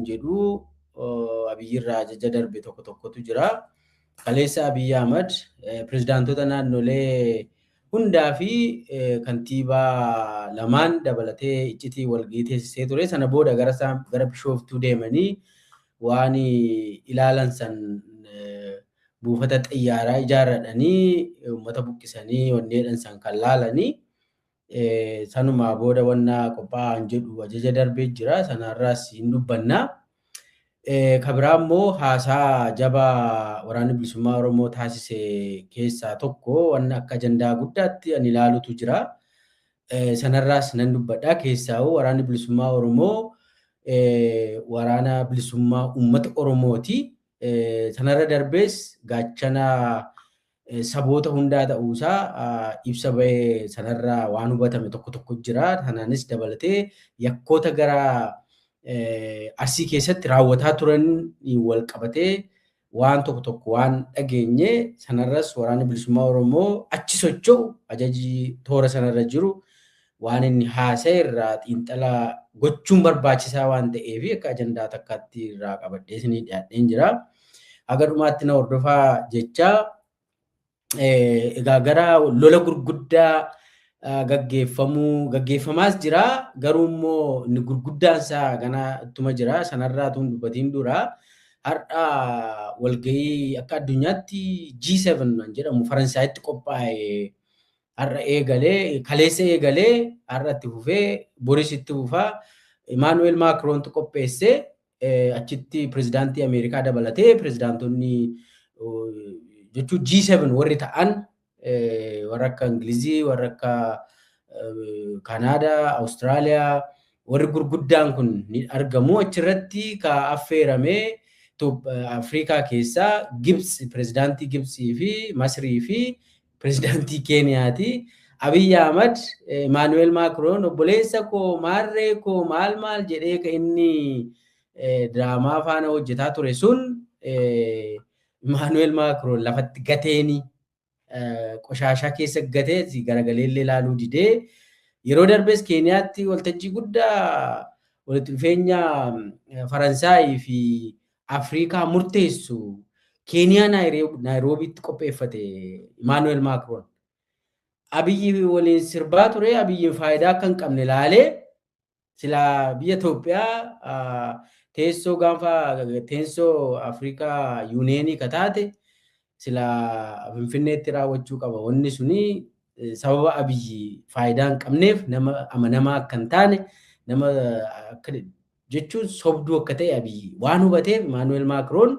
jedhu Abiyyirraa ajaja darbe tokko tokkotu jira. Kaleessa Abiyyi Ahmad pirezidaantota naannolee hundaa fi kantiibaa lamaan dabalatee iccitii walgahii teessisee ture. Sana booda gara Bishooftuu deemanii waan ilaalan san buufata xiyyaaraa ijaarratanii uummata buqqisanii wanneedhan san kan laalanii sanuma booda wanna qophaa'an jedhu ajaja darbee jira. Sanarraas hin dubbannaa. Kabiraa immoo haasaa jabaa waraanni bilisummaa Oromoo taasise keessaa tokko wanna akka ajandaa guddaatti ani ilaalutu jira. Sanarraas nan dubbadha. Keessaa waraanni bilisummaa Oromoo waraana bilisummaa uummata Oromooti. Sanarra darbees gaachana saboota hundaa ta'uusaa ibsa bahee sanarraa waan hubatame tokko tokko jira. Kanaanis dabalatee yakkoota gara Arsii keessatti raawwataa turan wal qabatee waan tokko tokko waan dhageenye sanarras waraanni bilisummaa Oromoo achi socho'u ajaji toora sanarra jiru waan inni haasa'e irraa xiinxala gochuun barbaachisaa waan ta'eef akka ajandaa takkaatti irraa qabadhee isinii dhiyaadheen jira. Haga dhumaatti na hordofaa jecha egaa gara lola gurguddaa gaggeeffamaas jira. Garuu immoo inni gurguddaan isaa gana ittuma jira. Sanarraa tun dubbatiin dura har'a walgahii akka addunyaatti G7 jedhamu Faransaayitti qophaa'e har'a eegalee kaleessa eegalee har'a itti fufee Boris itti fufaa Emmanuel Macron qopheessee achitti pirezidaantii Ameerikaa dabalatee pirezidaantonni jechuun G7 warri ta'an warra akka Ingilizii, warra akka Kanaadaa, Awustiraaliyaa warri gurguddaan kun ni argamu. Achirratti ka affeeramee Afrikaa keessaa Gibsi, pirezidaantii Gibsii fi Masrii fi pirezidaantii Keeniyaati. Abiyyi Ahmad, Emmanuel Macron obboleessa koo maarree koo maal jedhee ka inni diraamaa faana hojjetaa ture sun Emmanuel Macron lafatti gateeni qoshaashaa keessa gatee garagaleellee ilaaluu didee yeroo darbees Keeniyaatti waltajjii guddaa walitti dhufeenya Faransaayii fi Afrikaa murteessu Keeniyaa Naayiroobiitti qopheeffate Emmanuel Macron. Abiyyi waliin sirbaa ture. Abiyyi faayidaa akka hin qabne ilaalee sila biyya Itoophiyaa teessoo Afrikaa yuuneenii kataate sila Finfinneetti raawwachuu qaba. Wanni suni sababa Abiyyi faayidaa hin qabneef nama amanamaa akka hin taane nama akka jechuun sobduu akka ta'e Abiyyi waan hubateef Emmanuel Macron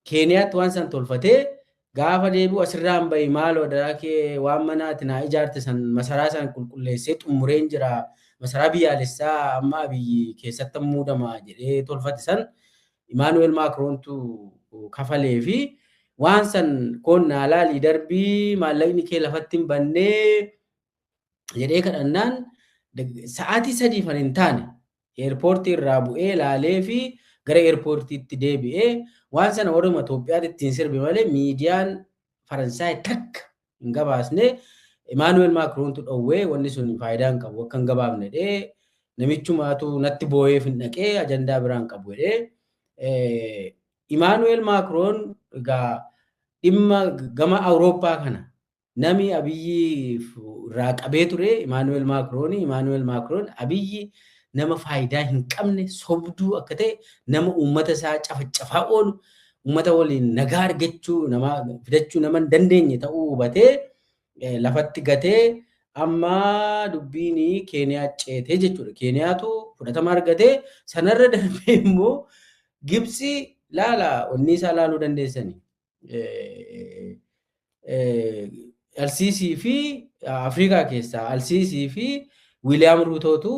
Keeniyaatti waan san tolfatee gaafa deebi'u asirraan bahi maaloo daraakee waan manaati naa ijaarte san masaraa san qulqulleessee xumureen jira. Masaraa biyyaalessaa amma Abiyyi keessatti muudama jedhee tolfate san Emmanuel Macrontu kafalee fi waan san konnaa laalii darbii maallaqni kee lafatti hin bannee jedhee kadhannaan sa'aatii 3 fan hin taane eerpoortii irraa bu'ee laalee fi gara eerpoortiitti deebi'ee waan sana warruma Itoophiyaatti ittiin sirbe malee miidiyaan Faransaay takka hin gabaasne. Emmanuel Macrontu dhowwee wanni sun faayidaa hin qabu akka hin gabaafne dhee namichumaatu natti boo'eef hin dhaqee ajandaa biraan qabu jedhee Emmanuel Macron egaa dhimma gama Awurooppaa kana nami Abiyyi irraa qabee ture Emmanuel Macron Abiyyi nama faayidaa hin qabne sobduu akka ta'e nama uummata isaa cafacafaa oolu uummata waliin nagaa argachuu fidachuu nama hin dandeenye ta'uu hubatee lafatti gatee amma dubbiin Keeniyaa ceetee jechuudha. Keeniyaatu fudhatama argatee sanarra darbee immoo Gibsi laala onni isaa laaluu dandeessanii. Alsiisii fi Afrikaa keessaa Alsiisii fi Wiiliyaam Ruutootu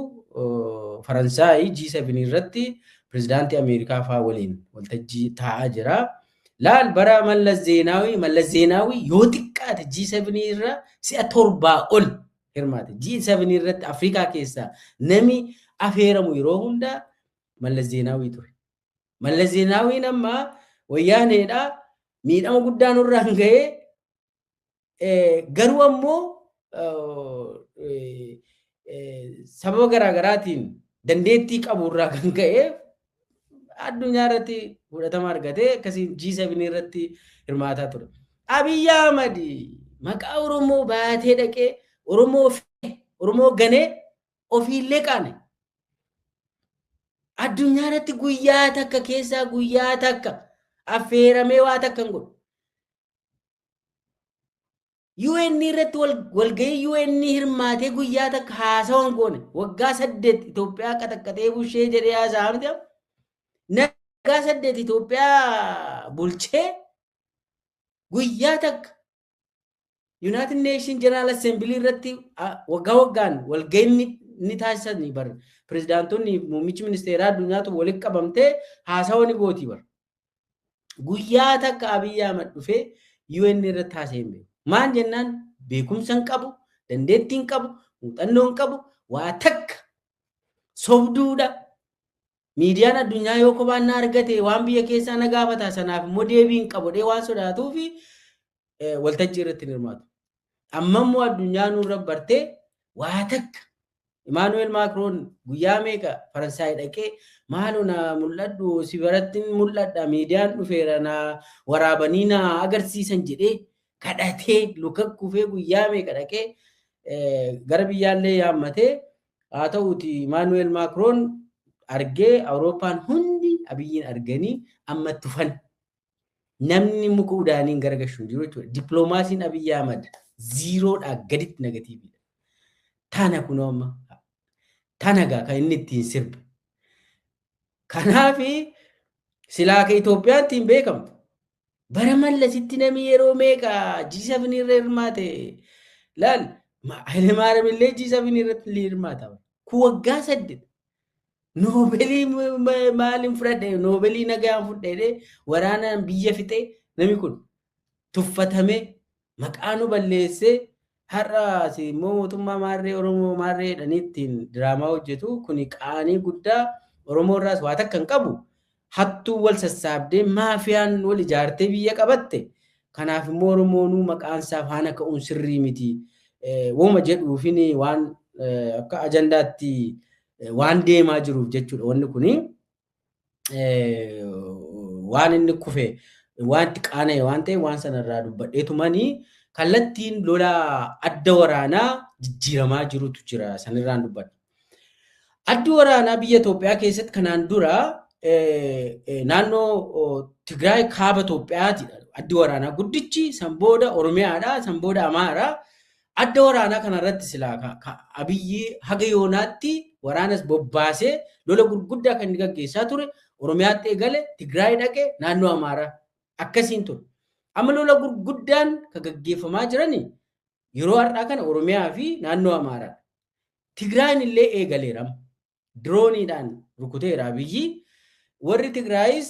Faransaay G7 irratti pirezidaantii Ameerikaa fa'aa waliin waltajjii taa'aa jira. Laal bara Mallas Zeenaawii yoo xiqqaate G7 irra si'a 7 ol hirmaate. G7 irratti Afrikaa keessaa nami afeeramu yeroo hunda Mallas Zeenaawii ture. Mallas Zeenaawiin amma wayyaaneedha miidhama guddaa nurraan ga'ee garuu ammoo sababa garaagaraatiin dandeettii qabu irraa kan ka'e addunyaa irratti fudhatama argatee akkasiin G7 irratti hirmaataa ture. Abiy Ahmad maqaa Oromoo baatee dhaqee Oromoo ganee ofiillee qaane. Addunyaa irratti guyyaa takka keessaa guyyaa takka affeeramee waa takka hin godhu. UN irratti walgahii UN hirmaatee guyyaa takka haasawan goone waggaa 8 Itoophiyaa qataqqatee bushee jedhee haasa'aa miti. Waggaa 8 Itoophiyaa bulchee guyyaa takka United Nations General Assembly irratti waggaan walgahii ni taasisanii bar pirezidaantonni muummichi ministeeraa addunyaatu walitti qabamtee haasawani gooti bar. Guyyaa takka Abiy Ahmad dhufee UN irratti haasa'een beeku. Maan jennaan beekumsa hin qabu, dandeettii hin qabu, muuxannoo hin qabu, waa takka sobduudha. Miidiyaan addunyaa yoo kophaan argate waan biyya keessaa na gaafata sanaaf immoo deebii hin qabu waan sodaatuu fi waltajjii irratti hin hirmaatu. Amma immoo addunyaa nurra bartee waa takka Emmanuel Macron guyyaa meeqa Faransaay dhaqee maaloo na mul'adhu si biratti mul'adha miidiyaan dhufeera na waraabanii na agarsiisan jedhee kadhatee luka kufee guyyaa meeqa dhaqee gara biyyaallee yaammatee haa ta'uuti Emmanuel Macron argee Awurooppaan hundi Abiyyiin arganii amma tufan namni muka udaaniin garagashu jiru jechuudha. Dippiloomaasiin Abiy Ahmad ziiroodhaa gaditti negatiividha. Tana kunoo amma tanagaa kan inni ittiin sirbe. Kanaafi silaa ka Itoophiyaan ittiin beekamtu. Bara Mallasitti namni yeroo meeqa G7 irra hirmaate laal Hayilemaariyaam illee G7 irratti hirmaata. Kun waggaa 8 Noobelii maaliin fudhadhe Noobelii nagaan fudhadhe waraanaan biyya fixee namni kun tuffatamee maqaa nu balleessee har'a immoo mootummaa maarree Oromoo maarree jedhaniittiin diraamaa hojjetu kuni qaanii guddaa Oromoo irraas waa takka hin qabu. Hattuu wal sassaabdee maafiyaan wal ijaartee biyya qabatte. Kanaaf immoo Oromoonuu maqaan isaa faana ka'uun sirrii miti. Wooma jedhuufin waan akka ajandaatti waan deemaa jiruuf jechuudha. Wanni kuni waan inni kufe wanti qaana'e waan ta'e waan sanarraa dubbadheetumanii kallattiin lola adda waraanaa jijjiiramaa jirutu jira sanirraan dubbadha. Addi waraanaa biyya Itoophiyaa keessatti kanaan dura naannoo Tigraay kaaba Itoophiyaatidha. Addi waraanaa guddichi san booda Oromiyaadha, san booda Amaaraa. Adda waraanaa kanarratti silaa Abiyyi haga yoonaatti waraanas bobbaasee lola gurguddaa kan inni gaggeessaa ture. Oromiyaatti eegale, Tigraay dhaqee, naannoo Amaaraa akkasiin ture. Amma lola gurguddaan kan gaggeeffamaa jirani yeroo har'aa kana Oromiyaa fi naannoo Amaaraa. Tigraayin illee eegaleera. Dirooniidhaan rukuteera Abiyyi. Warri Tigraayis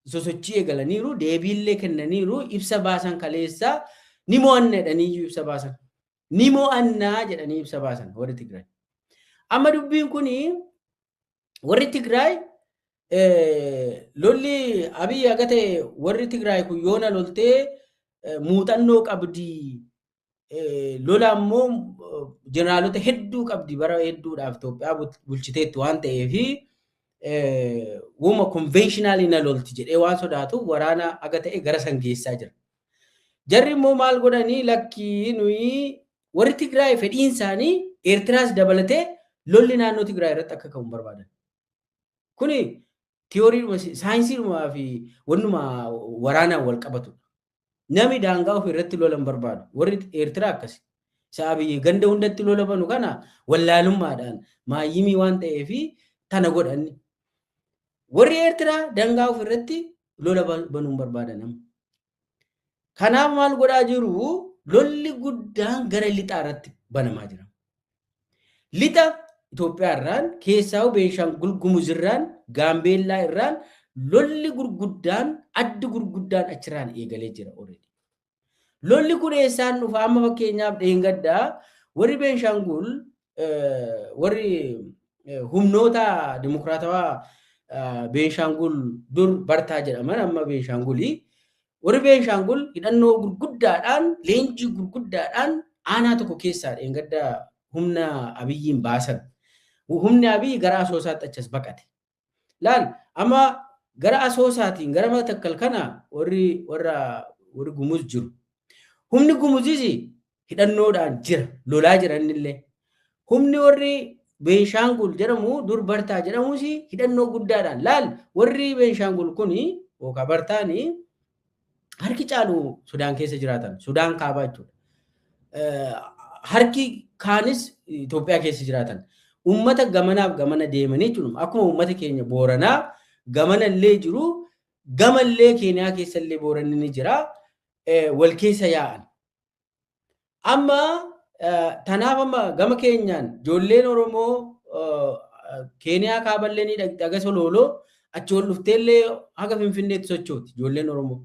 sosochii eegalaniiru, deebiillee kennaniiru, ibsa baasan kaleessaa ni mo'anna jedhanii ibsa baasan. Ni mo'annaa jedhanii ibsa baasan warri Tigraay. Amma dubbiin kuni warri Tigraay lolli Abiyyi akka ta'e warri Tigraay kun yoona loltee muuxannoo qabdi. Lola ammoo jeneraalota hedduu qabdi bara hedduudhaaf Itoophiyaa bulchiteetti waan ta'eef wuma konvenshinaalii na lolti jedhee waan sodaatu waraana akka ta'e gara san geessaa jira. Jarri immoo maal godhanii lakkii nuyi warri Tigraay fedhiin isaanii Eertiraas dabalatee lolli naannoo Tigraay irratti akka ka'u barbaadan. Kuni tiyooriidhuma saayinsiidhumaa fi wannuma waraanaan wal qabatu. Nami daangaa ofii irratti lolan barbaadu. Warri Eertiraa akkasi. Isa Abiyyi ganda hundatti lola banu kana wallaalummaadhaan maayyimii waan ta'eef tana godhanni. Warri Eertiraa daangaa ofii irratti lola banuun barbaadan. Kanaaf maal godhaa jiru lolli guddaan gara lixaa irratti banamaa jira. Lixa Itoophiyaa irraan keessaa Beenshaangul Gumuz irraan Gaambeellaa irraan lolli gurguddaan addi gurguddaan achirraan eegalee jira already. Lolli kun eessaan dhufa amma fakkeenyaaf dheengaddaa warri Beenshaangul warri humnoota dimokiraatawaa Beenshaangul dur Bartaa jedhaman amma Beenshaangulii warri Beenshaangul hidhannoo gurguddaadhaan leenjii gurguddaadhaan aanaa tokko keessaa dheengaddaa humna Abiyyiin baasan. Humni Abiyyi gara Asoosaatti achas baqate. Laal amma gara Asoosaatiin gara Matakkal kana warri gumuz jiru. Humni gumuzis hidhannoodhaan jira, lolaa jiranillee. Humni warri Beenshaangul jedhamu dur Bartaa jedhamus hidhannoo guddaadhaan laal warri Beenshaangul kuni yookaan Bartaani harki caalu Sudaan keessa jiraatan, Sudaan kaabaa jechuudha. Harki kaanis Itoophiyaa keessa jiraatan. Uummata gamanaaf gamana deemanii jechuudha. Akkuma uummata keenya Booranaa gamana illee jiru, gamallee Keeniyaa keessa illee Booranni ni jira. Wal keessa yaa'an. Amma tanaaf amma gama keenyaan ijoolleen Oromoo Keeniyaa kaaballee ni dhaga Sololoo achi ol dhufteellee haga Finfinneetti sochooti ijoolleen Oromoo.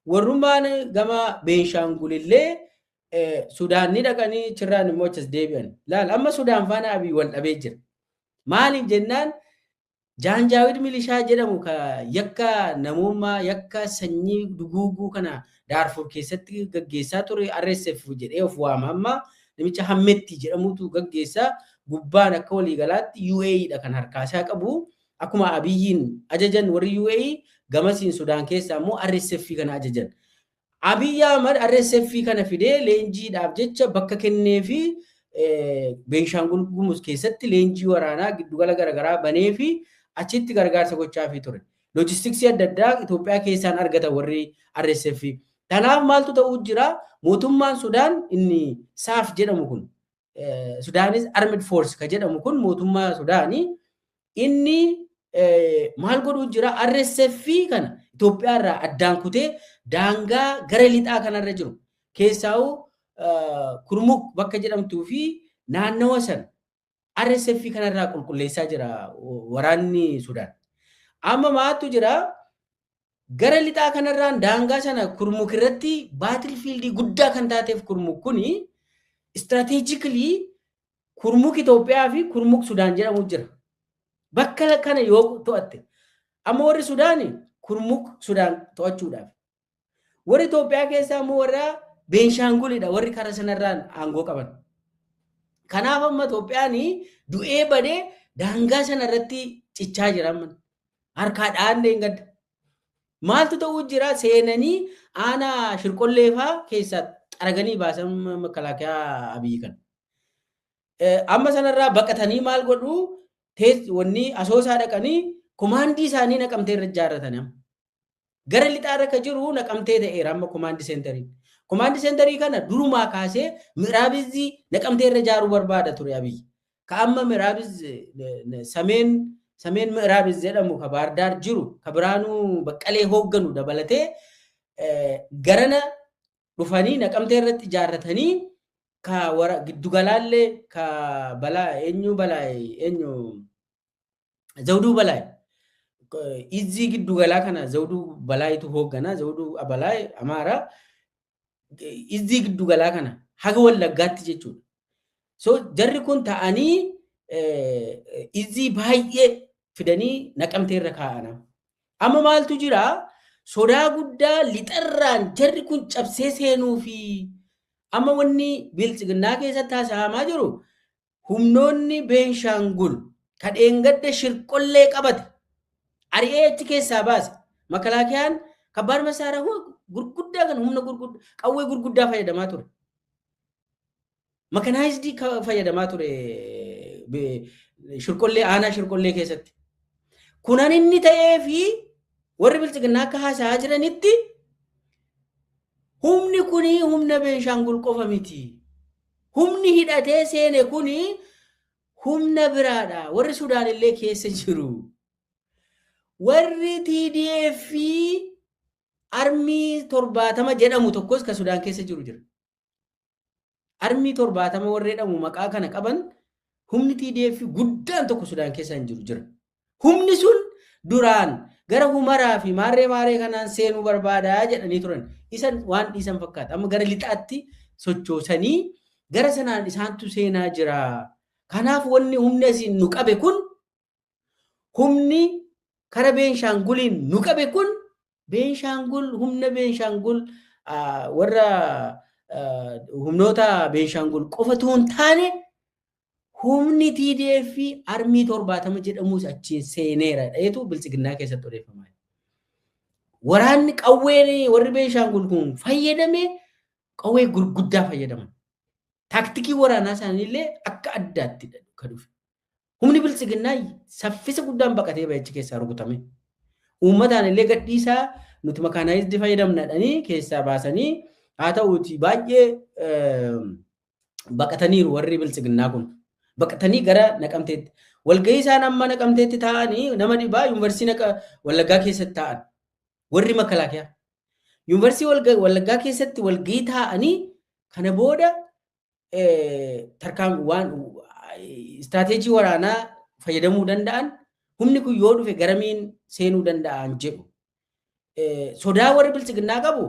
Warrummaan gama Beenshaangulillee Sudaan ni dhaqanii Chirraan immoo achas deebi'an. Laal amma Sudaan faana Abiy wal dhabee jira. Maaliif jennaan Jaanjaawid Milishaa jedhamu ka yakka namummaa yakka sanyii duguuguu kana Daarfur keessatti gaggeessaa ture RSF jedhee of waama. Amma namicha Hammetti jedhamutu gaggeessaa gubbaan akka waliigalaatti UAE dha kan harkaasaa qabu. Akkuma Abiyyiin ajajan warri UAE gamasiin Sudaan keessaa immoo RSF kana ajajan. Abiy Ahmed RSF kana fidee leenjiidhaaf jecha bakka kennee fi Beenshaangul Gumuz keessatti leenjii waraanaa giddugala garaagaraa banee fi achitti gargaarsa gochaa fi ture. Loojistiksii adda addaa Itoophiyaa keessaan argata warri RSF. Kanaaf maaltu ta'uu jira? Mootummaan Sudaan inni SAF jedhamu kun Sudanese Armed Force ka jedhamu kun mootummaa Sudaanii inni maal godhuu jira? RSF kana Itoophiyaa irraa addaan kutee daangaa gara lixaa kanarra jiru keessaa'u Kurmuk bakka jedhamtuu fi naannawa san RSF kanarraa qulqulleessaa jira waraanni Sudaan. Amma maattu jira gara lixaa kanarraan daangaa sana Kurmuk irratti baatilfiildii guddaa kan taateef Kurmuk kuni istiraatiijikilii Kurmuk Itoophiyaa fi Kurmuk Sudaan jedhamu jira. Bakka kana yoo to'atte amma warri Sudaani Kurmuk Sudaan to'achuudhaaf. Warri Itoophiyaa keessaa immoo warra Beenshaangulidha warri karaa sanarraan aangoo qaban. Kanaaf amma Itoophiyaan du'ee badee daangaa sanarratti cichaa jira amma. Harkaadhaan deegadda. Maaltu ta'uu jira? Seenanii aanaa Shirqolleefaa keessaa xaraganii baasan makalaakaa Abiy kan. Amma sanarraa baqatanii maal godhu? Wanni Asoosaa dhaqanii komaandii isaanii Naqamtee irra ijaarratan. Gara lixaa irra jiru Naqamtee ta'eera amma komaandii seentarii. Komaandii seentarii kana durumaa kaasee Miraabizii Naqamtee irra ijaaruu barbaada ture Abiy. Ka amma Miraabiz sameen Miraabiz jedhamu ka Baardaar jiru ka Biraanuu Baqqalee hoogganu dabalatee garana dhufanii Naqamtee irratti ijaarratanii ka giddugalaallee ka Zawduu Balaay Izzii giddugalaa kana Zawduu Balaayitu hooggana Zawduu Balaay Amaaraa Izzii giddugalaa kana haga Wallaggaatti jechuudha. So jarri kun ta'anii Izzii baay'ee fidanii Naqamtee irra kaa'ana. Amma maaltu jira? Sodaa guddaa lixarraan jarri kun cabsee seenuu fi amma wanni bilchiginnaa keessatti haasa'amaa jiru humnoonni Beenshaangul kadheen gadda Shirqollee qabate ari'ee achi keessaa baase makalaakiyaan kabbaar masaaraa gurguddaa kan humna gurguddaa qawwee gurguddaa fayyadamaa ture. Makanaayizidii fayyadamaa ture Shirqollee aanaa Shirqollee keessatti. Kunan inni ta'ee fi warri bilchiginnaa akka haasa'aa jiranitti humni kuni humna Beenshaangul qofa miti. Humni hidhatee seene kuni humna biraadha. Warri Sudaan illee keessa jiru. Warri TDF armii 70 jedhamu tokkos ka Sudaan keessa jiru jira. Armii 70 warri jedhamu maqaa kana qaban humni TDF guddaan tokko Sudaan keessa hin jiru jira. Humni sun duraan gara Humaraa fi maarree kanaan seenuu barbaadaa jedhanii turan. Isan waan dhiisan fakkaata. Amma gara lixaatti sochoosanii gara sanaan isaantu seenaa jira. Kanaaf wanni humni asiin nu qabe kun humni kara Beenshaanguliin nu qabe kun Beenshaangul humna Beenshaangul warra humnoota Beenshaangul qofa tuun taane humni TDF armii 70 jedhamus achiin seeneera. Dheetu bilchiginnaa keessatti odeeffama. waraanni qawween warri Beenshaangul kun fayyadamee qawwee gurguddaa fayyadaman. Taaktikii waraanaa isaaniillee akka addaatti kan dhufe. Humni bilisiginnaa saffisa guddaan baqatee ba'ichi keessaa rukutame. Uummataan illee gadhiisaa nuti makaanaayizdi fayyadamnadhanii keessaa baasanii haa ta'uuti baay'ee baqataniiru warri bilisiginnaa kun. Baqatanii gara Naqamteetti. Walgahii isaan amma Naqamteetti taa'anii nama dhibaa yuunivarsiitii Wallaggaa keessatti taa'an. Warri makalaakiyaa. Yuunivarsiitii Wallaggaa keessatti walgahii taa'anii kana booda tarkaan waan istirateejii waraanaa fayyadamuu danda'an humni kun yoo dhufe garamiin seenuu danda'an jedhu. Sodaa warri bilisiginnaa qabu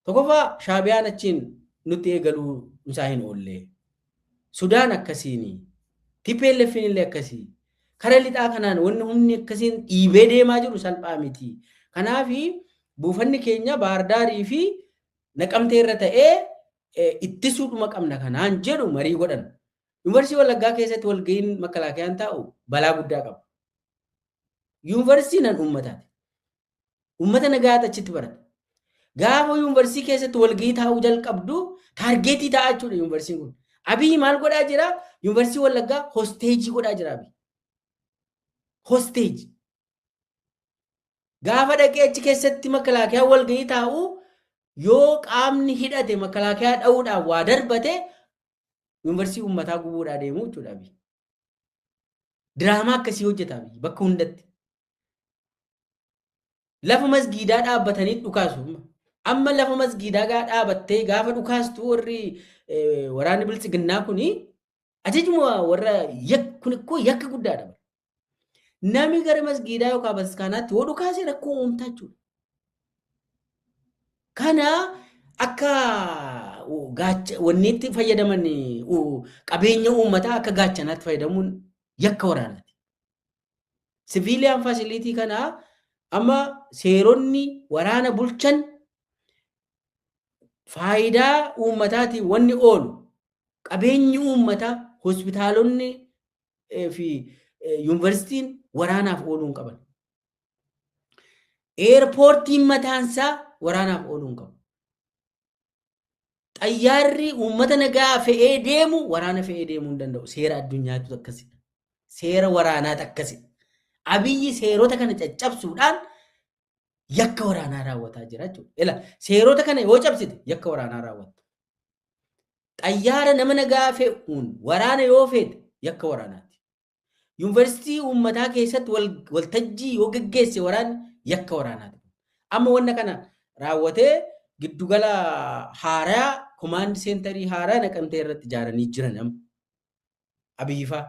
tokkoffaa Shaabiyaan achiin nutti eegaluu isaa hin oolle. Sudaan akkasiini. TPLFin illee akkasii. Kara lixaa kanaan wanni humni akkasiin dhiibee deemaa jiru salphaa miti. Kanaafi buufanni keenya Baardaarii fi Naqamtee irra ta'ee ittisuudhuma qabna kanaan jedhu marii godhan. Yuunivarsiitii Wallaggaa keessatti walgahiin makalaakiyaan taa'u balaa guddaa qaba. Yuunivarsiitiin uummataati. Uummata nagaatti achitti barata. Gaafa yuunivarsiitii keessatti walgahii taa'uu jalqabdu taargeetii taa'aa jechuudha yuunivarsiitiin kun. Abiyyi maal godhaa jira? Yuunivarsiitii Wallaggaa hosteejii godhaa jira Abiyyi. Hosteejii. Gaafa dhaqee achi keessatti makalaakiyaa walgahii taa'uu yoo qaamni hidhate makalaakiyaa dha'uudhaan waa darbate yuunivarsiitii uummataa gubuudhaa deemuu jechuudha Abiyyi. Diraamaa akkasii hojjeta Abiyyi bakka hundatti. Lafa masgiidaa dhaabbatanii dhukaasu. Amma lafa masgiidaa dhaabattee gaafa dhukaastu warri waraanni bilisiginnaa kuni ajajuma warra yakka guddaadha. Namni gara masgiidaa yookaan baskaanaatti yoo dhukaase rakkoo uumtaa jechuudha. Kana akka wanni itti fayyadaman qabeenya uummataa akka gaachanaatti fayyadamuun yakka waraanaati. Siviiliyaan faasiliitii kanaa amma seeronni waraana bulchan faayidaa uummataatiin wanni oolu qabeenyi uummataa hospitaalonni fi yuunivarsiitiin waraanaaf ooluu hin qaban. Eerpoortiin mataansaa waraanaaf ooluu hin qabu. Xayyaarri uummata nagaa fe'ee deemu waraana fe'ee deemuu hin danda'u. Seera addunyaatu akkasidha. Seera waraanaatu akkasidha. Abiyyi seerota kana caccabsuudhaan yakka waraanaa raawwataa jira jechuudha. Seerota kana yoo cabsite yakka waraanaa raawwatta. Xayyaara nama nagaa fe'uun waraana yoo feete yakka waraanaati. Yuunivarsiitii uummataa keessatti waltajjii yoo geggeesse waraanni yakka waraanaati. Amma wanna kana raawwatee giddugala haaraa komaandi seentarii haaraa Naqamtee irratti ijaaranii jiran amma Abiyyifaa.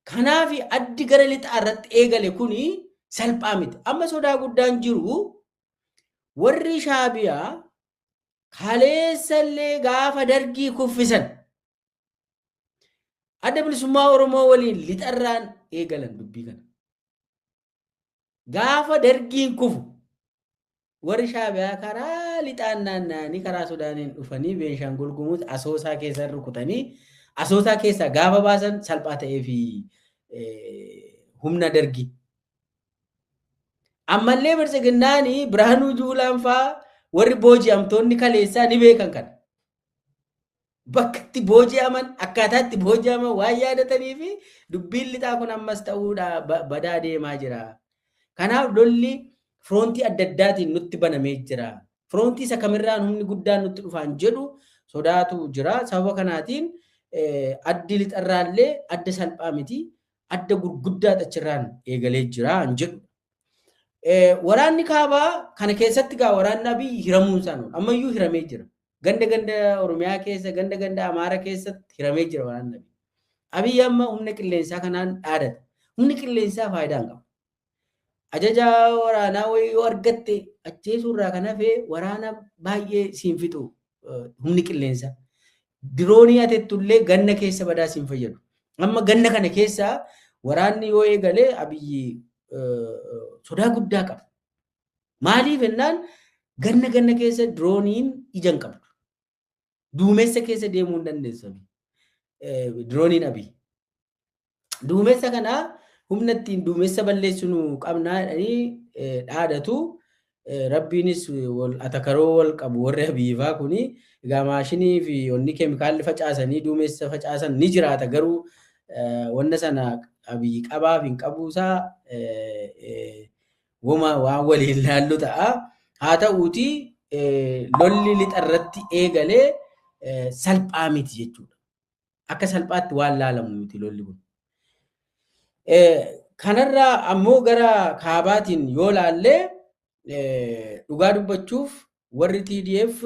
Kanaaf addi gara lixaa irratti eegale kuni salphaa miti. Amma sodaa guddaan jiru warri Shaabiyaa kaleessallee gaafa dargii kuffisan adda bilisummaa Oromoo waliin lixarraan eegalan dubbii kana. Gaafa dargiin kufu warri Shaabiyaa karaa lixaan naanna'anii karaa Sudaaniin dhufanii Beenshaangul Gumuz Asoosaa keessa rukutanii Asoosaa keessaa gaafa baasan salphaa ta'ee fi humna dargii. Ammallee Bilisiginnaani Biraanuu Juulaan fa'aa warri booji'amtoonni kaleessaa ni beekan kana. Bakka itti booji'aman akkaataa itti booji'aman waan yaadatanii fi dubbiin lixaa kun ammas ta'uudha badaa deemaa jira. Kanaaf lolli firoontii adda addaatiin nutti banamee jira. Firoontii isa kamirraan humni guddaan nutti dhufaan jedhu sodaatu jira. Sababa kanaatiin addi lixarraallee adda salphaa miti. Adda gurguddaa achirraan eegalee jira jedhu. Waraanni kaabaa kana keessatti gaa waraanni Abiyyi hiramuun isaan ammayyuu hiramee jira. Ganda Oromiyaa keessa ganda Amaara keessatti hiramee jira waraanni Abiyyi. Abiyyi amma humna qilleensaa kanaan dhaadata. Humni qilleensaa faayidaa hin qabu. Ajaja waraanaa wayii yoo argatte ajjeesuurraa kan hafe waraana baay'ee siin fixu humni qilleensaa. Diroonii atettullee ganna keessa badaa siin fayyadu. Amma ganna kana keessa waraanni yoo eegalee Abiyyi sodaa guddaa qaba. Maaliif jennaan ganna keessa dirooniin ija hin qabdu. Duumessa keessa deemuu hin dandeessu. Dirooniin Abiyyi. Duumessa kana humna ittiin duumessa balleessinu qabnaa dhaadatu rabbiinis atakaroo wal qabu warri Abiyyifaa kuni egaa maashinii fi onni keemikaalli facaasanii duumessa facaasan ni jiraata garuu wanta sana Abiyyi qabaa fi hin qabuusaa waan waliin ilaallu ta'a. Haa ta'uutii lolli lixa irratti eegalee salphaa miti jechuudha. Akka salphaatti waan laalamu miti lolli kun. Kanarraa ammoo gara kaabaatiin yoo laallee dhugaa dubbachuuf warri TDF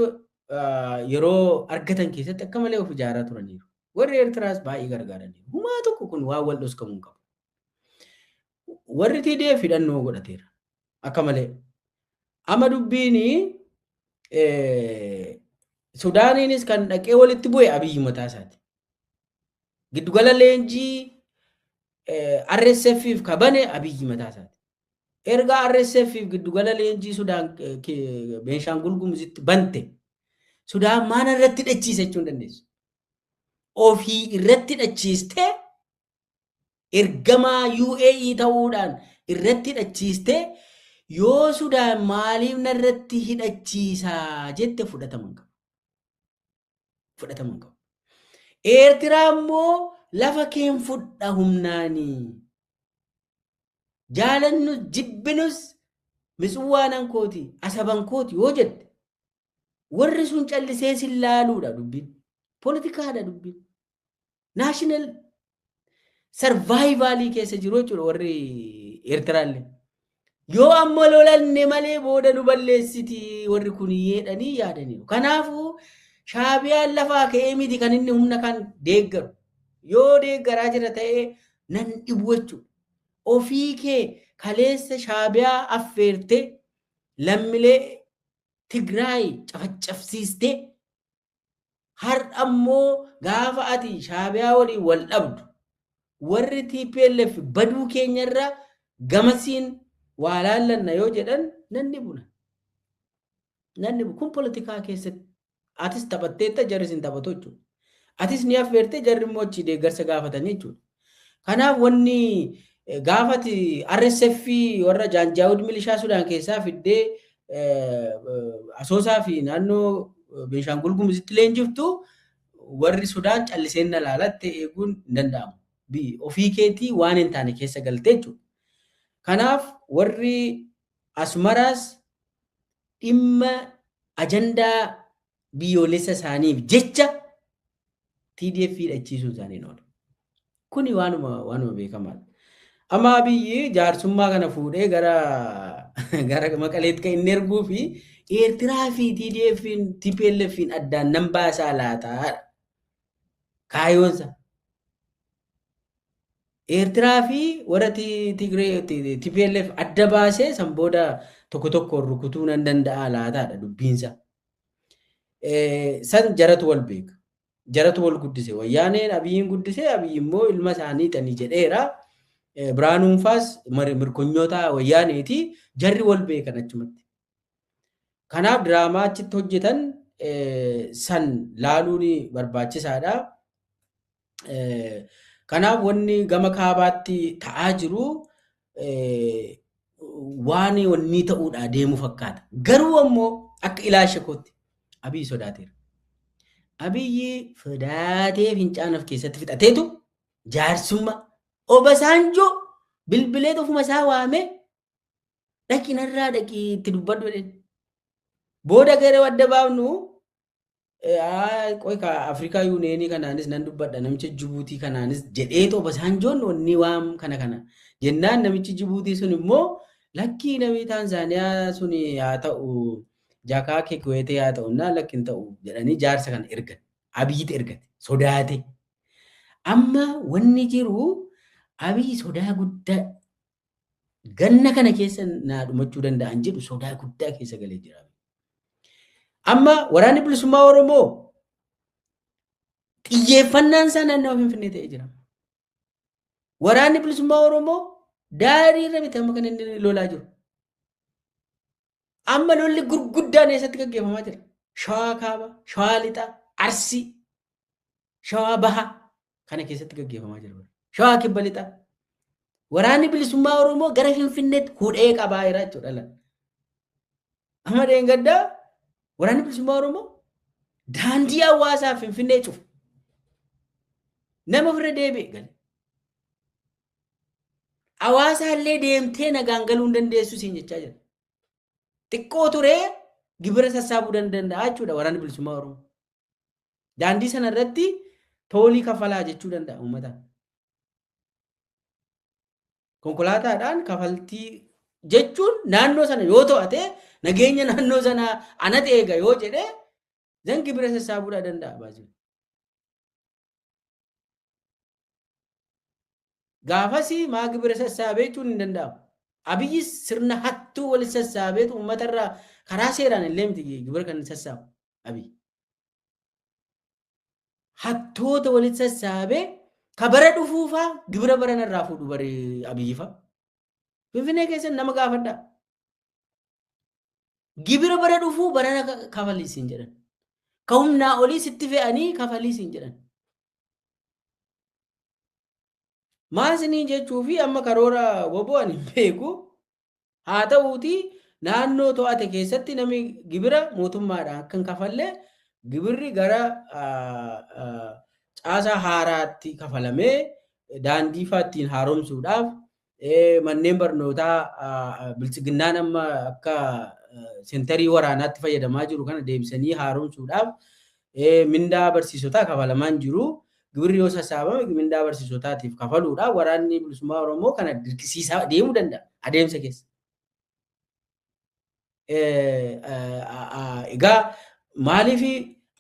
yeroo argatan keessatti akka malee of ijaaraa turaniiru. Warri Eertiraas baay'ee gargaaraniiru. Humaa tokko kun waan wal dhoksamu hin qabu. Warri TDF hidhannoo godhateera. Akka malee. Amma dubbiini Sudaaniinis kan dhaqee walitti bu'e Abiyyi mataa isaati. Giddugala leenjii RSF kabane Abiyyi mataa isaati. Erga RSF giddugala leenjii Sudaan Beenshaangul Gumuzitti bante Sudaan maal irratti dhachiise jechuun dandeessu. Ofii irratti dhachiiste ergamaa UAE ta'uudhaan irratti dhachiiste yoo Sudaan maaliif narratti hidhachiisaa jette fudhataman qabu. Fudhataman qabu. Eertiraa immoo lafa keen fudha humnaanii. Jaalannu jibbinus Misuwaanan kooti Asaban kooti yoo jedhe warri sun callisee sin laaluudha dubbiin. Poolitikaadha dubbiin. Naashinaal sarvaayivaalii keessa jiru jechuudha warri Eertiraallee. Yoo amma lolanne malee booda nu balleessiti warri kun jedhanii yaadaniiru. Kanaafuu Shaabiyaan lafaa ka'ee miti kan inni humna kan deeggaru. Yoo deeggaraa jira ta'ee nan dhibu jechuudha. Ofii kee kaleessa Shaabiyaa affeertee lammilee Tigraay cafaccabsiistee har'a ammoo gaafa ati Shaabiyaa waliin wal dhabdu warri TPLF baduu keenyarra gamasiin waa laallanna yoo jedhan nan dhibuna. Nan dhibu kun poolitikaa keessatti atis taphatteetta jarri sin taphatu jechuudha. Atis ni affeertee jarri immoo achi deeggarsa gaafatanii jechuudha. Kanaaf wanni gaafati RSF warra Jaanjaawud milishaa Sudaan keessaa fiddee Asoosaa fi naannoo Beenshaangul Gumuzitti leenjiftu warri Sudaan calliseen na laalatte eeguun hin danda'amu. Ofii keetii waan hin taane keessa galtee jechuudha. Kanaaf warri Asmaraas dhimma ajandaa biyyoolessa isaaniif jecha TDF hidhachiisuun isaanii oolu. Kuni waanuma beekamaadha. Amma Abiyyi jaarsummaa kana fuudhee gara Maqaleetti kan inni erguu fi Eertiraa fi TPLF addaan nan baasaa laataadha. Kaayyoonsa. Eertiraa fi warra TPLF adda baasee san booda tokko rukutuu nan danda'a laataadha dubbiinsa. San jaratu wal beeka. Jaratu wal guddise. Wayyaaneen Abiyyiin guddise Abiyyi immoo ilma isaanii tanii jedheera. Biraanuunfaas mirkonyoota wayyaaneeti jarri wal beekan achumatti. Kanaaf diraamaa achitti hojjetan san laaluun barbaachisaadha. Kanaaf wanni gama kaabaatti ta'aa jiru waan wanni ta'uudha deemu fakkaata. Garuu ammoo akka ilaalcha kootti Abiyyi sodaateera. Abiyyi sodaatee fincaanaaf keessatti fixateetu jaarsummaa Obasanjo bilbilee ofuma isaa waamee dhaqinarraa dhaqii itti dubbadhu jedheen. Booda gara wadda baafnu qoy ka Afrikaa Yuuneenii kanaanis nan dubbadha namicha Jibuutii kanaanis jedheetu Obasanjoon wanni waam kana jennaan namichi Jibuutii sun immoo lakkii namni Taanzaaniyaa sun haa ta'u Jaakaa Kikwete haa ta'u naa lakkin ta'u jedhanii jaarsa kana ergan. Abiyyiitti ergate sodaate. Amma wanni jiru Abiyyi sodaa guddaa ganna kana keessa naa dhumachuu danda'an jedhu sodaa guddaa keessa galee jira. Amma waraanni bilisummaa Oromoo xiyyeeffannaan isaa naannoo Finfinnee ta'ee jira. Waraanni bilisummaa Oromoo daarii irra miti amma kan inni lolaa jiru. Amma lolli gurguddaan eessatti gaggeeffamaa jira. Shawaa Kaaba, Shawaa Lixaa, Arsii, Shawaa Bahaa kana keessatti gaggeeffamaa jira. Shawaa Kibba Lixaa. Waraanni bilisummaa Oromoo gara Finfinneetti hudhee qabaa jira jechuudha. Amma dheengaddaa waraanni bilisummaa Oromoo daandii hawaasaa Finfinnee cufu. Nama ofirra deebi'e gale. Hawaasaallee deemtee nagaan galuu hin dandeessu siin jechaa jira. Xiqqoo turee gibira sassaabuu danda'a jechuudha waraanni bilisummaa Oromoo. Daandii sana irratti toolii kafalaa jechuu danda'a uummataan. Konkolaataadhaan kafaltii jechuun naannoo sana yoo to'ate nageenya naannoo sana anatu eega yoo jedhee zan gibira sassaabuu danda'a baasuu. Gaafasi maa gibira sassaabee jechuun hin danda'amu. Abiyyi sirna hattuu walitti sassaabeetu uummatarraa karaa seeraan illee miti gibira kan sassaabu Abiyyi. Hattoota walitti sassaabee kabara dhufuufaa gibira baranarraa fuudhu bare Abiyyifa. Finfinnee keessatti nama gaafadhaa. Gibira bara dhufuu barana kafalisiin jedhan. Ka humnaa olii sitti fe'anii kafalisiin jedhan. Maasinii jechuu fi amma karoora wobo'an hin beeku. Haa ta'uuti naannoo to'ate keessatti namni gibira mootummaadhaan akka hin kafalle gibirri gara caasaa haaraatti kafalamee daandii fa'aatiin haaromsuudhaaf manneen barnootaa bilchiginnaan amma akka sentarii waraanaatti fayyadamaa jiru kana deebisanii haaromsuudhaaf mindaa barsiisotaa kafalamaan jiru. Gibirri yoo sassaabame mindaa barsiisotaatiif kafaluudhaaf waraanni bilisummaa Oromoo kana dirqisiisaa deemuu danda'a adeemsa keessa. Egaa maaliif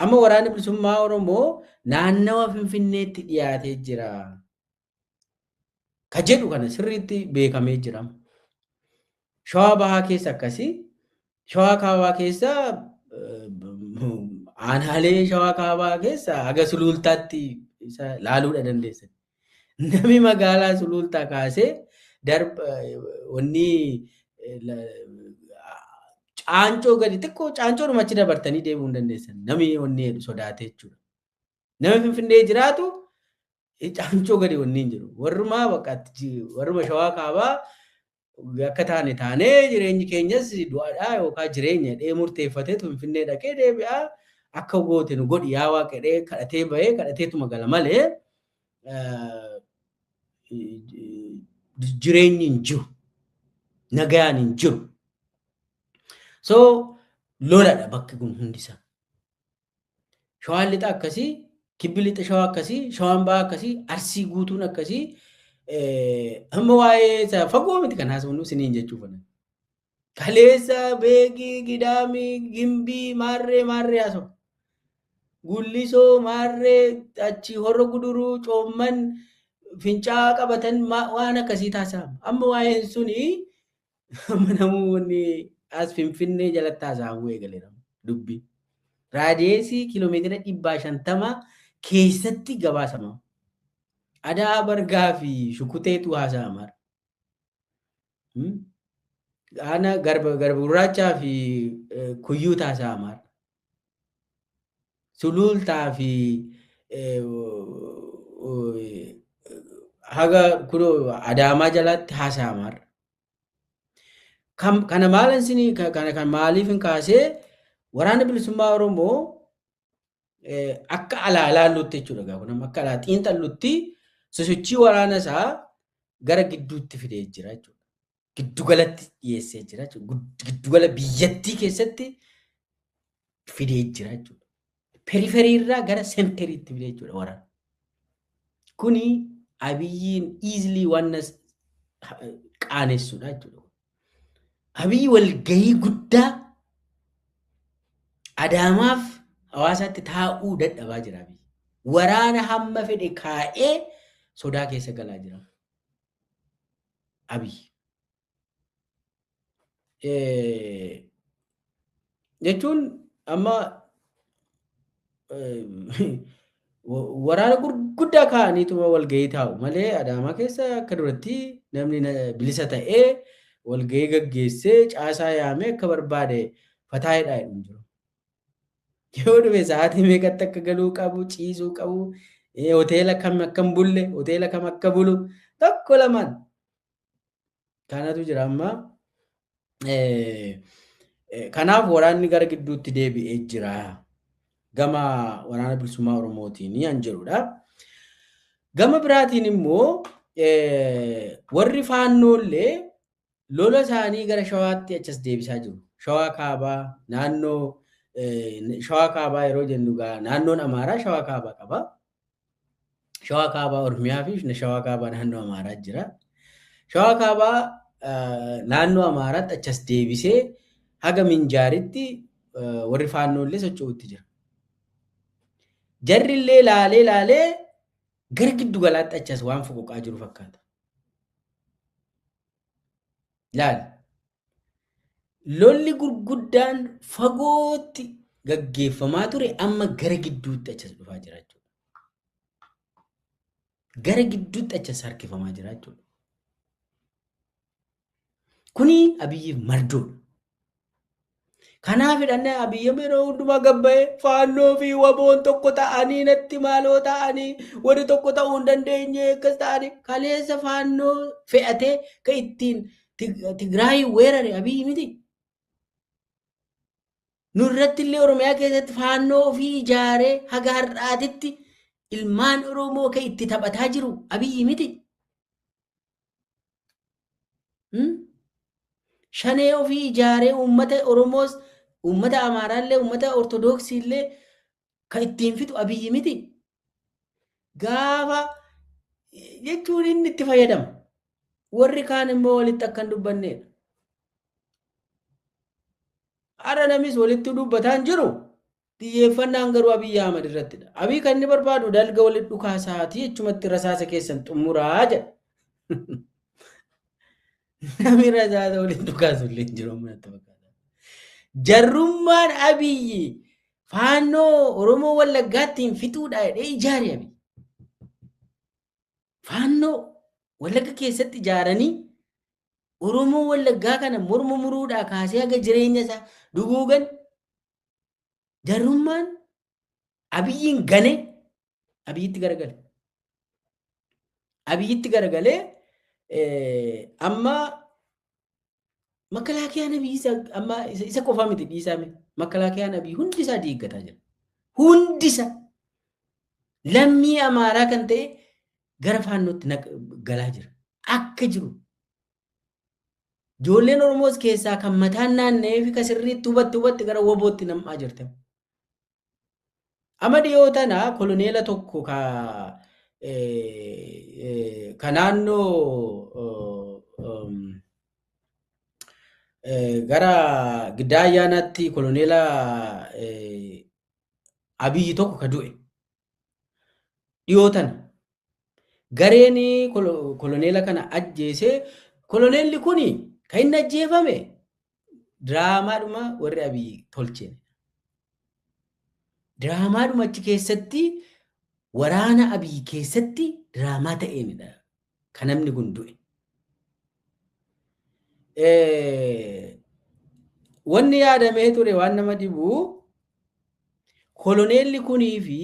amma waraanni bilisummaa Oromoo naannawa Finfinneetti dhiyaatee jira ka jedhu kana sirriitti beekamee jira. Shawaa bahaa keessa akkasii, shawaa kaabaa keessa aanaalee shawaa kaabaa keessa haga sulultaatti isa laaluudha dandeessan. Namni magaalaa sulultaa kaasee wanni caancoo gadi xiqqoo caancoo achi dabartanii deemuu hin dandeessan. Namni wanni sodaate jechuudha. Namni Finfinnee jiraatu caancoo gadi wanni hin jiru. Warrumaa waqaatti warruma shawaa kaabaa akka taanee jireenyi keenyas du'aadhaa yookaan jireenya dhee murteeffatee Finfinnee dhaqee deebi'aa akka goote nu godhi yaa waaqedhee kadhatee bahee kadhateetuma gala malee jireenyi hin jiru. Nagaan hin jiru. So loladha bakki kun hundisaa. Shawaan lixa akkasii, kibbi lixa shawaa akkasii, shawaan bahaa akkasii, arsii guutuun akkasii amma waa'ee fagoo miti kan haasofnu siniin jechuuf. Kaleessa, beekii, gidaamii, gimbii, maarree haasof. Gullisoo, maarree, achi horra guduruu, coomman, fincaa qabatan waan akkasii taasifama. Amma waa'een suni amma namoonni as Finfinnee jalatti haasa'uu eegaleera dubbii. Raadiyeesii kiiloomeetira 150 keessatti gabaasama. Adaa bargaa fi shukuteetu haasa'ama. Ana garba gurraachaa fi kuyyuu haasa'ama. Sulultaa fi haga kunoo Adaamaa jalatti haasa'ama. Kana maalan sinii kan maaliif hin kaasee waraana bilisummaa Oromoo akka alaalaallutti jechuudha. Kun akka alaa xiinxallutti sosochii waraana isaa gara gidduutti fidee jira jechuudha. Giddugalatti dhiyeessee jira jechuudha. Giddugala biyyattii keessatti fidee jira jechuudha. Periferii irraa gara senteriitti fidee jechuudha waraana. Kuni Abiyyiin easily waan qaanessuudha jechuudha. Abiyyi walgahii guddaa Adaamaaf hawaasaatti taa'uu dadhabaa jira. Waraana hamma fedhe kaa'ee sodaa keessa galaa jira. Abiyyi. Jechuun amma waraana gurguddaa kaa'aniituma walgahii taa'u malee Adaamaa keessa akka duratti namni bilisa ta'ee walgahii gaggeessee caasaa yaamee akka barbaade fataayiidhaa hin jiru. Yoo dhufe sa'aatii meeqatti akka galuu qabu, ciisuu qabu, hoteela kam akka hin bulle, hoteela kam akka bulu tokko lamaan kanatu jira amma. Kanaaf waraanni gara gidduutti deebi'ee jira. Gama waraana bilisummaa Oromootiin an jedhudha. Gama biraatiin immoo warri faannoollee lola isaanii gara shawaatti achas deebisaa jiru. Shawaa kaabaa naannoo shawaa kaabaa yeroo jennu naannoon Amaaraa shawaa kaabaa qaba. Shawaa kaabaa Oromiyaa fi shawaa kaabaa naannoo Amaaraa jira. Shawaa kaabaa naannoo Amaaraatti achas deebisee haga Minjaaritti warri faannoollee socho'uutti jira. Jarri illee laalee gara giddu galaatti achas waan foqoqaa jiru fakkaata. Laali. Lolli gurguddaan fagootti gaggeeffamaa ture amma gara gidduutti achas dhufaa jira jechuudha. Gara gidduutti achas harkifamaa jira jechuudha. Kuni Abiyyiif mardoodha. Kanaaf hidhannee Abiyyi yeroo hundumaa gabba'ee faannoo fi waboon tokko ta'anii natti maaloo ta'anii warri tokko ta'uu hin dandeenye akkas ta'anii kaleessa faannoo fe'atee kan ittiin Tigraay weerare Abiyyi miti. Nurratti illee Oromiyaa keessatti faannoo ofii ijaaree haga har'aatitti ilmaan Oromoo kan itti taphataa jiru Abiyyi miti. Shanee ofii ijaaree uummata Oromoos uummata Amaaraallee uummata Ortodoksiillee kan ittiin fixu Abiyyi miti. Gaafa jechuun inni itti fayyadama. Warri kaan immoo walitti akka hin dubbannedha. Har'a namis walitti dubbataan jiru xiyyeeffannaan garuu Abiyyi Ahmad irrattidha. Abiyyi kan inni barbaadu dalga walitti dhukaasaati jechumatti rasaasa keessan xumuraa jedha. Namni rasaasa walitti dhukaasu illee hin jiru amma natti fakkaata. Jarrummaan Abiyyi faannoo Oromoo Wallaggaattiin fixuudha jedhee ijaare Abiyyi. Faannoo Wallagga keessatti ijaaranii Oromoo Wallaggaa kana morma muruudhaa kaasee haga jireenya isaa duguugan jarrummaan Abiyyiin gane Abiyyitti garagale. Abiyyitti garagalee amma Makalaakiyaan Abiyyi amma isa qofa miti dhiisame. Makalaakiyaan Abiyyi hundi isaa diiggataa jira. Hundi isaa lammii Amaaraa kan ta'e gara faannootti galaa jira. Akka jiru. Ijoolleen Oromoos keessaa kan mataan naanna'ee fi kan sirriitti hubatti gara wobootti nam'aa jirti. Amma dhiyoo tana koloneela tokko ka naannoo gara Giddaa Ayyaanaatti koloneela Abiyyi tokko ka du'e. Dhiyoo tana gareen koloneela kana ajjeesee koloneelli kuni kan inni ajjeefame diraamaadhuma warri Abiyyi tolcheen. Diraamaadhuma achi keessatti waraana Abiyyi keessatti diraamaa ta'eenidha kan namni kun du'e. Wanni yaadamee ture waan nama dhibu koloneelli kunii fi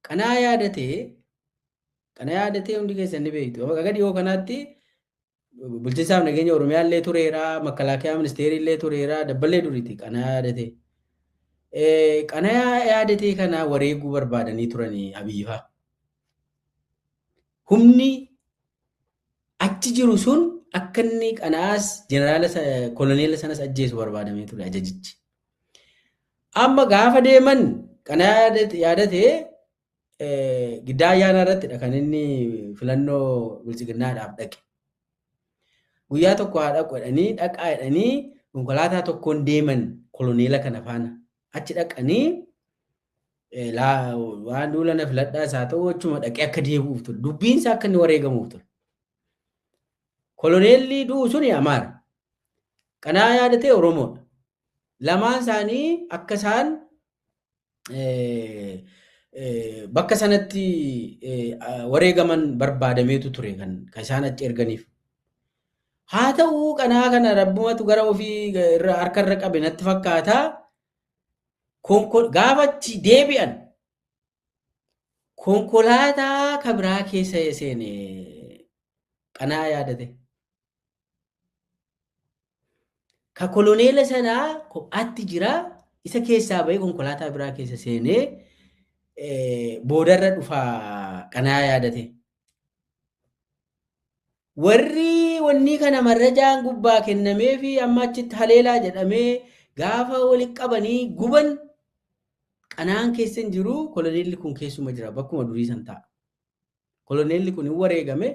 qanaa yaadatee hundi keessan ni beektu. Akka dhiyoo kanaatti bulchiinsaaf nageenya Oromiyaa illee tureera, Makalaakiyaa ministeerii illee tureera, dabballee duriiti qanaa yaadatee. Qanaa yaadatee kana wareeguu barbaadanii turanii Abiyyi fa'a. Humni achi jiru sun akka inni qanaas jeneraala koloneela sanas ajjeesu barbaadamee ture ajajichi. Amma gaafa deeman qanaa yaadatee Giddaa Ayyaanaa irrattidha kan inni filannoo bilchiginnaadhaaf dhaqe. Guyyaa tokko haa dhaqu jedhanii dhaqaa jedhanii konkolaataa tokkoon deeman koloneela kana faana. Achi dhaqanii waan duula na filadhaa isaa ta'u achuma dhaqee akka deebi'uuf ture. Dubbiinsa akka inni wareegamuuf ture. Koloneelli du'u suni Amaara. Qanaa yaadatee Oromoodha. Lamaan isaanii akka isaan bakka sanatti wareegaman barbaadameetu ture kan isaan achi erganiif. Haa ta'uu qanaa kana rabbumatu gara ofii harkarra qabe natti fakkaata. Gaafa achi deebi'an konkolaataa kabiraa keessa seene qanaa yaadate. Ka koloneela sanaa kophaatti jira. Isa keessaa bahee konkolaataa biraa keessa seenee boodarra dhufaa Qanaa yaadate. Warri wanni kana marrajaan gubbaa kennamee fi amma achitti haleelaa jedhamee gaafa walitti qabanii guban Qanaan keessa hin jiru. Koloneelli kun keessuma jira. Bakkuma durii san ta'a. Koloneelli kun hin wareegame.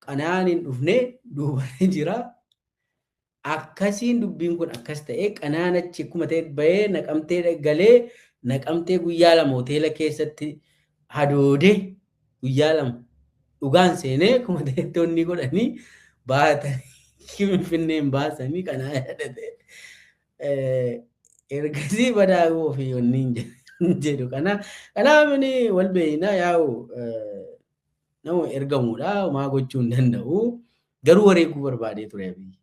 Qanaan hin dhufne duubarra jira. Akkasiin dubbiin kun akkas ta'ee Qanaan achi akkuma ta'e bahee Naqamtee galee Naqamtee guyyaa lama hoteela keessatti hadoodee guyyaa lama dhugaan seenee akkuma ta'etti onni godhanii baatanii Finfinneen baasanii Qanaa yaadate. Ergasii badaa'uu fi onni hin jedhu. Kanaaf wal beeknaa yaa'u nama ergamuudha. Homaa gochuu hin danda'u. Garuu wareeguu barbaadee ture Abiyyi.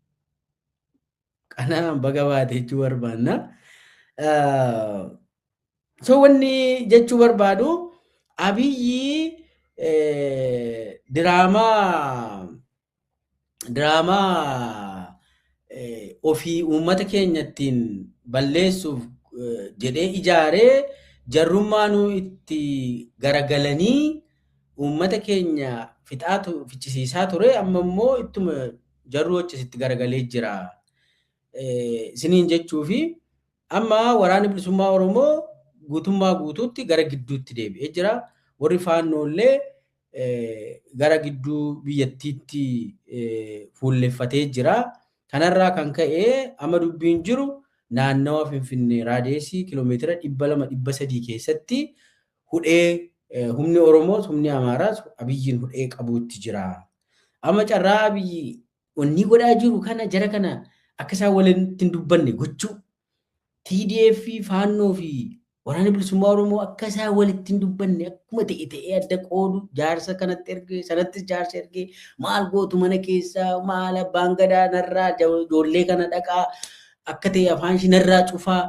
Qanaan baga baate jechuu barbaanna. So wanni jechuu barbaadu Abiyyi diraamaa ofii uummata keenyattiin balleessuuf jedhee ijaaree jarrummaanuu itti garagalanii uummata keenya fichisiisaa ture. Amma immoo ittuma jarruu achisitti garagalee jira. Isiniin jechuu fi amma waraanni bilisummaa Oromoo guutummaa guutuutti gara gidduutti deebi'ee jira. Warri faannoollee gara gidduu biyyattiitti fuulleffatee jira. Kanarraa kan ka'e amma dubbiin jiru naannawa Finfinnee raadiyeesii kiiloomeetira 200-300 keessatti hudhee humni Oromoos humni Amaaraas Abiyyiin hudhee qabuutti jira. Amma carraa Abiyyi wanni godhaa jiru kana jara kana akka isaan walitti hin dubbanne gochuu. TDF faannoo fi waraana bilisummaa Oromoo akka isaan walitti hin dubbanne akkuma ta'ee adda qoodu jaarsa kanatti ergee sanattis jaarsa ergee maal gootu mana keessaa maal abbaan gadaa narraa ijoollee kana dhaqaa akka ta'e afaan ishinarraa cufaa